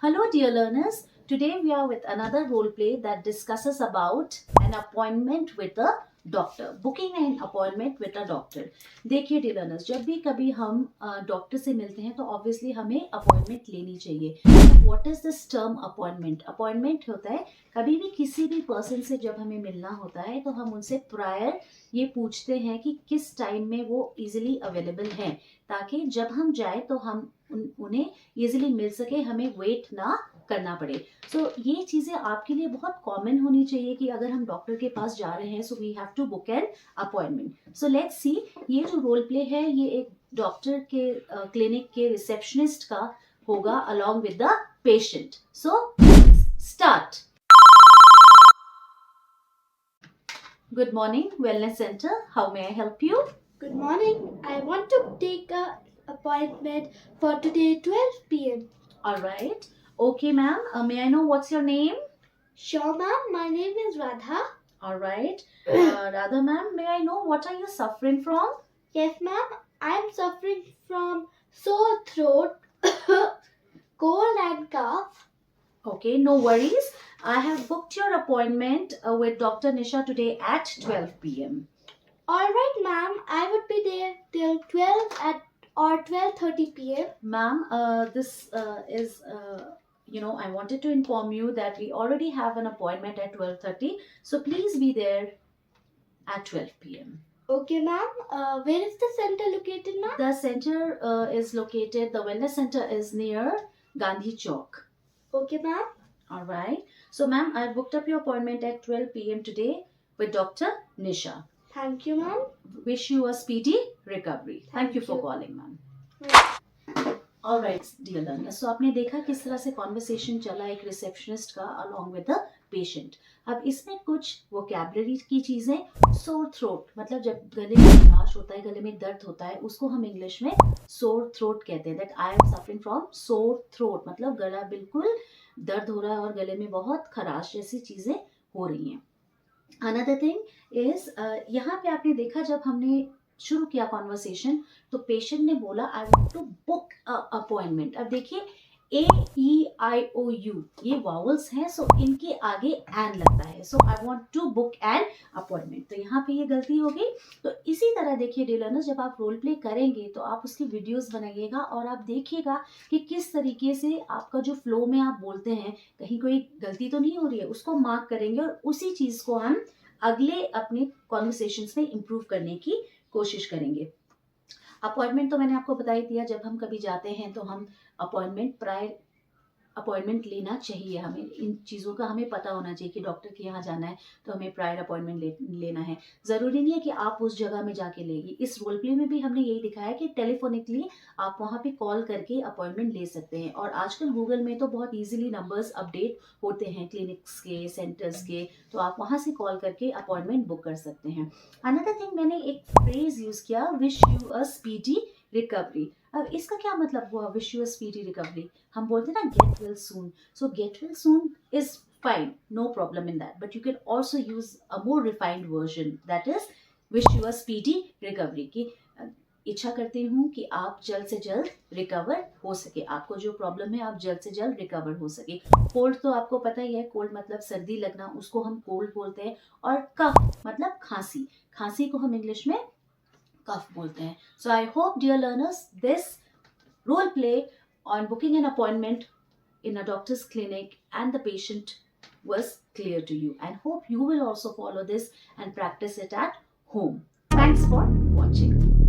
Hello dear learners, today we are with another role play that discusses about an appointment with a doctor, booking an appointment with a doctor. देखिए dear learners, जब भी कभी हम doctor से मिलते हैं तो ऑब्वियसली हमें अपॉइंटमेंट लेनी चाहिए। What is this term appointment? Appointment होता है कभी भी किसी भी पर्सन से जब हमें मिलना होता है तो हम उनसे प्रायर ये पूछते हैं कि किस टाइम में वो इजिली अवेलेबल हैं, ताकि जब हम जाए तो हम उन्हें इजिली मिल सके, हमें वेट ना करना पड़े। सो ये चीजें आपके लिए बहुत कॉमन होनी चाहिए कि अगर हम डॉक्टर के पास जा रहे हैं so we have to book an appointment. So let's see, ये जो रोल प्ले है ये एक डॉक्टर के क्लिनिक के रिसेप्शनिस्ट का होगा along with the patient. So start. Good morning, wellness centre, how may I help you? Good morning. I want to take a appointment for today 12 p.m. All right. Okay, ma'am. May I know what's your name? Sure, ma'am. My name is Radha. All right. Radha, ma'am, may I know what are you suffering from? Yes, ma'am. I am suffering from sore throat, cold and cough. Okay, no worries. I have booked your appointment with Dr. Nisha today at 12 p.m. All right, ma'am. I would be there till 12 or 12:30 p.m. Ma'am, this is, I wanted to inform you that we already have an appointment at 12:30. So please be there at 12 p.m. Okay, ma'am. Where is the center located, ma'am? The center is located, the wellness center is near Gandhi Chowk. Okay, ma'am. All right. So, ma'am, I booked up your appointment at 12 p.m. today with Dr. Nisha. Thank you, ma'am. Wish you a speedy recovery. Thank you for you. calling, ma'am. All right, dear learners. So आपने देखा किस तरह से conversation चला एक receptionist का along with the patient. अब इसमें कुछ वोकैबुलरी की चीजें, सोर थ्रोट मतलब जब गले में खराश होता है, गले में दर्द होता है, उसको हम इंग्लिश में सोर थ्रोट कहते हैं। That I am suffering from sore throat मतलब गला बिल्कुल दर्द हो रहा है और गले में बहुत खराश जैसी चीजें हो रही हैं। अनदर थिंग इज, यहाँ पे आपने देखा जब हमने शुरू किया कॉन्वर्सेशन तो पेशेंट ने बोला I want to book appointment. अब देखिए AEIOU ये वावल्स हैं, सो इनके आगे एन लगता है, so I want to book an appointment, तो यहाँ पे ये गलती होगी। तो इसी तरह देखिए डियर लर्नर्स, जब आप रोल प्ले करेंगे तो आप उसकी वीडियोस बनाइएगा और आप देखिएगा कि किस तरीके से आपका जो फ्लो में आप बोलते हैं कहीं कोई गलती तो नहीं हो रही है, उसको मार्क करेंगे और उसी चीज को हम अगले अपने कॉन्वर्सेशंस में इम्प्रूव करने की कोशिश करेंगे। अपॉइंटमेंट तो मैंने आपको बता ही दिया, जब हम कभी जाते हैं तो हम प्रायर अपॉइंटमेंट लेना चाहिए। हमें इन चीज़ों का हमें पता होना चाहिए कि डॉक्टर के यहाँ जाना है तो हमें प्रायर अपॉइंटमेंट लेना है। ज़रूरी नहीं है कि आप उस जगह में जाके लेंगे। इस रोल प्ले में भी हमने यही दिखाया कि टेलीफोनिकली आप वहाँ पे कॉल करके अपॉइंटमेंट ले सकते हैं, और आजकल गूगल में तो बहुत ईजिली नंबर्स अपडेट होते हैं क्लिनिक्स के, सेंटर्स के, तो आप वहाँ से कॉल करके अपॉइंटमेंट बुक कर सकते हैं। अनदर थिंग, मैंने एक फ्रेज यूज़ किया, wish you a speedy recovery. अब इसका क्या मतलब हुआ, wish you a speedy recovery? हम बोलते हैं ना get well soon, so get well soon is fine, no problem in that, but you can also use a more refined version, that is wish you a speedy recovery, की इच्छा करती हूँ कि आप जल्द से जल्द रिकवर हो सके, आपको जो प्रॉब्लम है आप जल्द से जल्द रिकवर हो सके। कोल्ड तो आपको पता ही है, कोल्ड मतलब सर्दी लगना, उसको हम कोल्ड बोलते हैं, और कफ मतलब खांसी, खांसी को हम इंग्लिश में कफ बोलते हैं। So I hope dear learners this role play on booking an appointment in a doctor's clinic and the patient was clear to you, and hope you will also follow this and practice it at home. Thanks for watching.